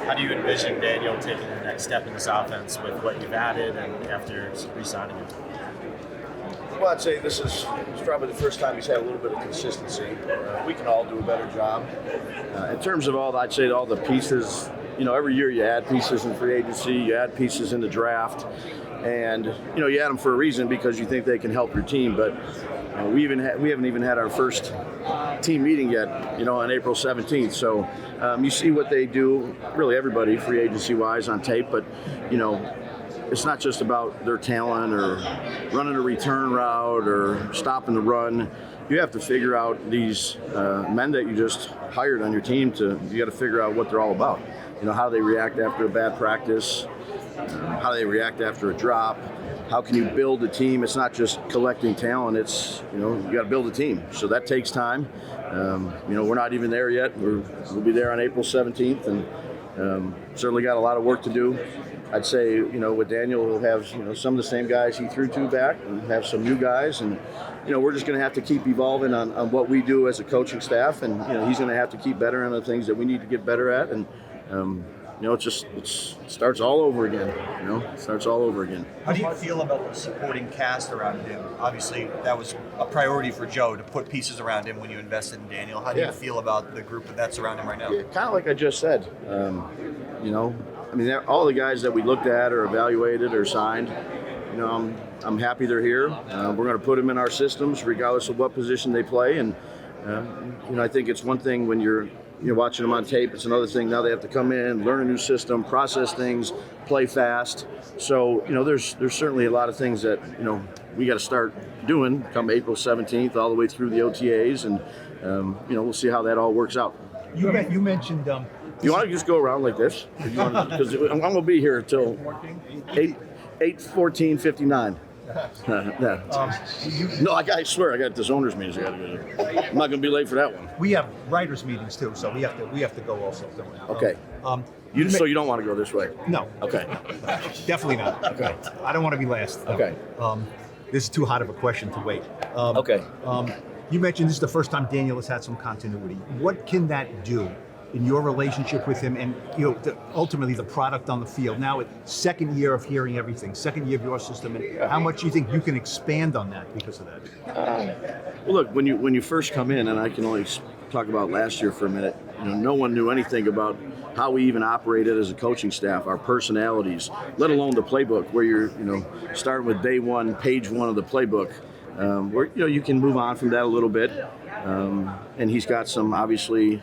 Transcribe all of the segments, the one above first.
How do you envision Daniel taking the next step in this offense with what you've added and after re-signing him? Well, I'd say this is probably the first time he's had a little bit of consistency. We can all do a better job. In terms of I'd say all the pieces, every year you add pieces in free agency, you add pieces in the draft, and, you add them for a reason because you think they can help your team. But we haven't even had our first team meeting yet, on April 17th. So you see what they do, really everybody, free agency-wise on tape, but, it's not just about their talent or running a return route or stopping the run. You have to figure out these men that you just hired on your team you got to figure out what they're all about. How they react after a bad practice, how they react after a drop. How can you build a team? It's not just collecting talent. It's, you got to build a team. So that takes time. We're not even there yet. We'll be there on April 17th and certainly got a lot of work to do. I'd say, with Daniel, we'll have, some of the same guys he threw to back and have some new guys. And, we're just going to have to keep evolving on what we do as a coaching staff. And, he's going to have to keep better on the things that we need to get better at. And, it starts all over again. It starts all over again. How do you feel about the supporting cast around him? Obviously, that was a priority for Joe to put pieces around him when you invested in Daniel. How do you feel about the group that's around him right now? Yeah, kind of like I just said. All the guys that we looked at or evaluated or signed, I'm happy they're here. We're going to put them in our systems regardless of what position they play. And, I think it's one thing when you're watching them on tape. It's another thing now they have to come in, learn a new system, process things, play fast. So, there's certainly a lot of things that, we got to start doing come April 17th all the way through the OTAs. And, we'll see how that all works out. You mentioned... You want to just go around like this? Because I'm going to be here until 8:14:59. No, I swear I got this owners meeting. I'm not going to be late for that one. We have writers meetings too, so we have to go also. Okay. So you don't want to go this way? No. Okay. Definitely not. Okay. I don't want to be last. No. Okay. This is too hot of a question to wait. Okay. You mentioned this is the first time Daniel has had some continuity. What can that do in your relationship with him and ultimately the product on the field? Now, second year of hearing everything, second year of your system, and how much do you think you can expand on that because of that? Well, look, when you first come in, and I can only talk about last year for a minute, no one knew anything about how we even operated as a coaching staff, our personalities, let alone the playbook, where you're starting with day one, page one of the playbook, where you can move on from that a little bit, and he's got some obviously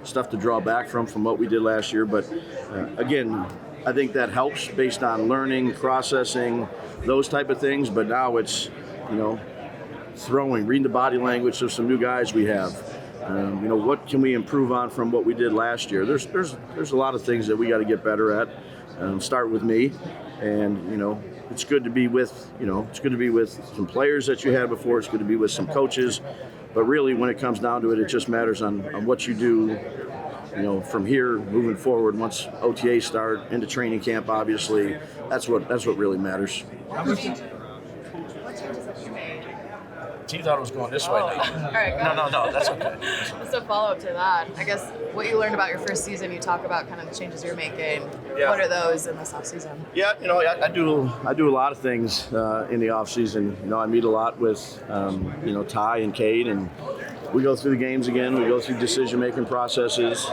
stuff to draw back from what we did last year. But again, I think that helps based on learning, processing, those type of things. But now it's, reading the body language of some new guys we have. What can we improve on from what we did last year? There's a lot of things that we got to get better at. Start with me, and it's good to be with some players that you had before. It's good to be with some coaches. But really, when it comes down to it, it just matters on what you do, from here moving forward. Once OTAs start into training camp, obviously, that's what really matters. What changes have you made? You thought it was going this way. All right, No, that's okay. Just a follow-up to that, I guess what you learned about your first season, you talk about kind of the changes you're making. Yeah. What are those in this offseason? Yeah, I do a lot of things in the off season. I meet a lot with Ty and Cade, and we go through the games again. We go through decision-making processes.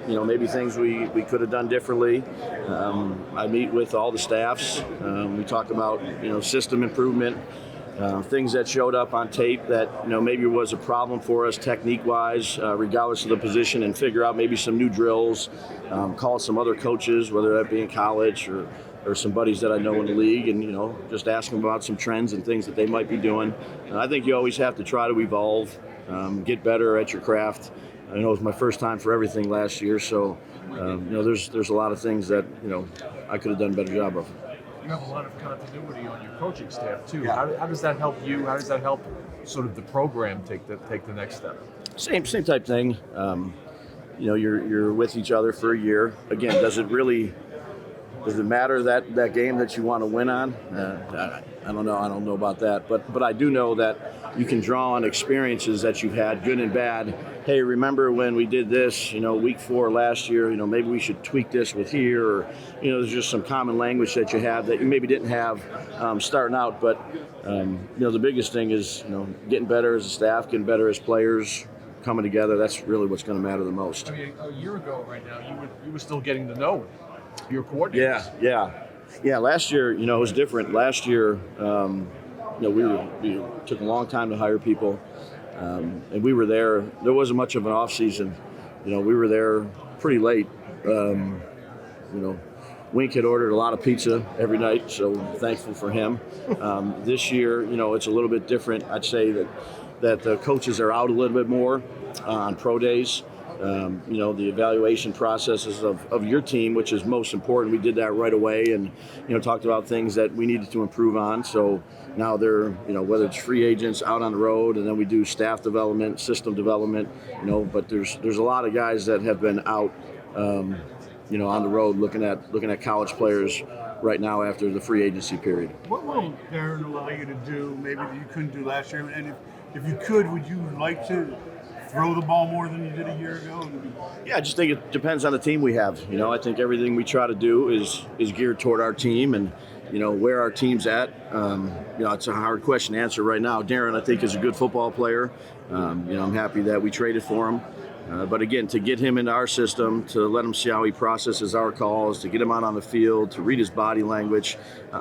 Maybe things we could have done differently. I meet with all the staffs. We talk about system improvement. Things that showed up on tape that maybe was a problem for us technique-wise, regardless of the position, and figure out maybe some new drills. Call some other coaches, whether that be in college or some buddies that I know in the league, and just ask them about some trends and things that they might be doing. I think you always have to try to evolve, get better at your craft. I know it was my first time for everything last year, so there's a lot of things that I could have done a better job of. You have a lot of continuity on your coaching staff too. Yeah. How does that help you? How does that help sort of the program take the next step? Same type thing. You're with each other for a year. Again, does it really does it matter that game that you want to win on? I don't know. I don't know about that. But I do know that you can draw on experiences that you've had, good and bad. Hey, remember when we did this, week 4 last year, maybe we should tweak this with here, or, there's just some common language that you have that you maybe didn't have starting out. But, the biggest thing is, getting better as a staff, getting better as players, coming together. That's really what's going to matter the most. I mean, a year ago right now, you were still getting to know your coordinators. Yeah. Last year, it was different. Last year, we took a long time to hire people, and we were there. There wasn't much of an off season. We were there pretty late. Wink had ordered a lot of pizza every night, so thankful for him. This year, it's a little bit different. I'd say that the coaches are out a little bit more on pro days. The evaluation processes of your team, which is most important. We did that right away, and talked about things that we needed to improve on. So now they're whether it's free agents out on the road, and then we do staff development, system development. But there's a lot of guys that have been out, on the road looking at college players right now after the free agency period. What will Darren allow you to do maybe that you couldn't do last year? And if you could, would you like to throw the ball more than you did a year ago? Yeah, I just think it depends on the team we have. I think everything we try to do is geared toward our team and, where our team's at. It's a hard question to answer right now. Darren, I think, is a good football player. I'm happy that we traded for him. But again, to get him into our system, to let him see how he processes our calls, to get him out on the field, to read his body language,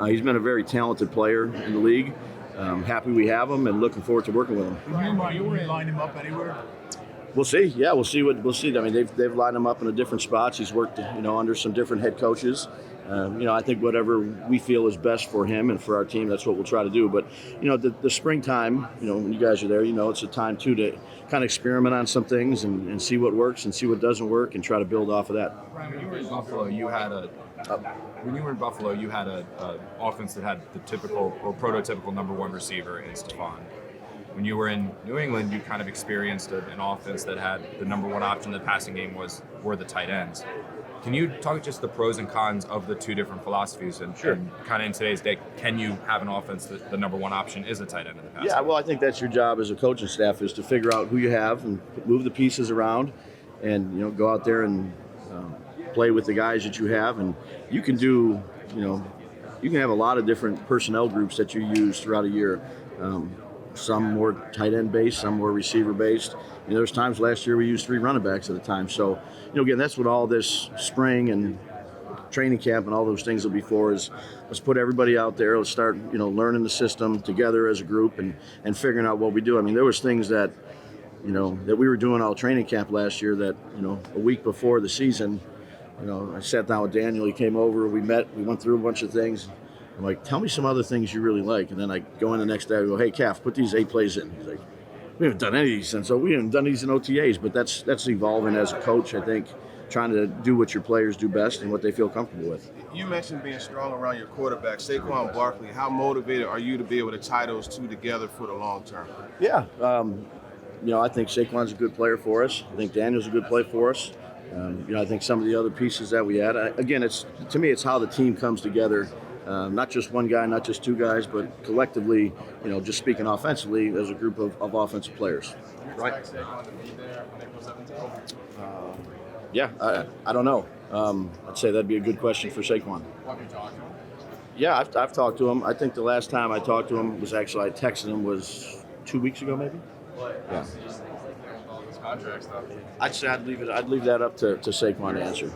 he's been a very talented player in the league. Happy we have him and looking forward to working with him. You line him up anywhere? We'll see. Yeah, we'll see. I mean, they've lined him up in different spots. He's worked, under some different head coaches. I think whatever we feel is best for him and for our team, that's what we'll try to do. But, the springtime, when you guys are there, it's a time, too, to kind of experiment on some things and see what works and see what doesn't work and try to build off of that. When you were in Buffalo, you had a offense that had the typical or prototypical number one receiver in Stephon. When you were in New England, you kind of experienced an offense that had the number one option in the passing game were the tight ends. Can you talk just the pros and cons of the two different philosophies? And, Sure. And kind of in today's day, can you have an offense that the number one option is a tight end in the passing Yeah, game? well, I think that's your job as a coaching staff is to figure out who you have and move the pieces around and, go out there and play with the guys that you have. And you can do, you can have a lot of different personnel groups that you use throughout a year. Some more tight end based, some more receiver based. There's times last year we used 3 running backs at a time. So, again, that's what all this spring and training camp and all those things will be for is let's put everybody out there. Let's start, learning the system together as a group and figuring out what we do. I mean, there was things that, that we were doing all training camp last year that, a week before the season, I sat down with Daniel. He came over. We met. We went through a bunch of things. I'm like, tell me some other things you really like. And then I go in the next day. I go, hey, Calf, put these 8 plays in. He's like, we haven't done any of these since. So we haven't done these in OTAs. But that's evolving as a coach, I think, trying to do what your players do best and what they feel comfortable with. You mentioned being strong around your quarterback, Saquon Barkley. How motivated are you to be able to tie those two together for the long term? Yeah. I think Saquon's a good player for us. I think Daniel's a good player for us. I think some of the other pieces that we had, again, to me, it's how the team comes together. Not just one guy, not just 2 guys, but collectively, just speaking offensively as a group of offensive players. Right? I don't know. I'd say that'd be a good question for Saquon. Yeah, I've talked to him. I think the last time I talked to him was actually I texted him was 2 weeks ago, maybe. Yeah. I'd say I'd leave that up to Saquon to answer.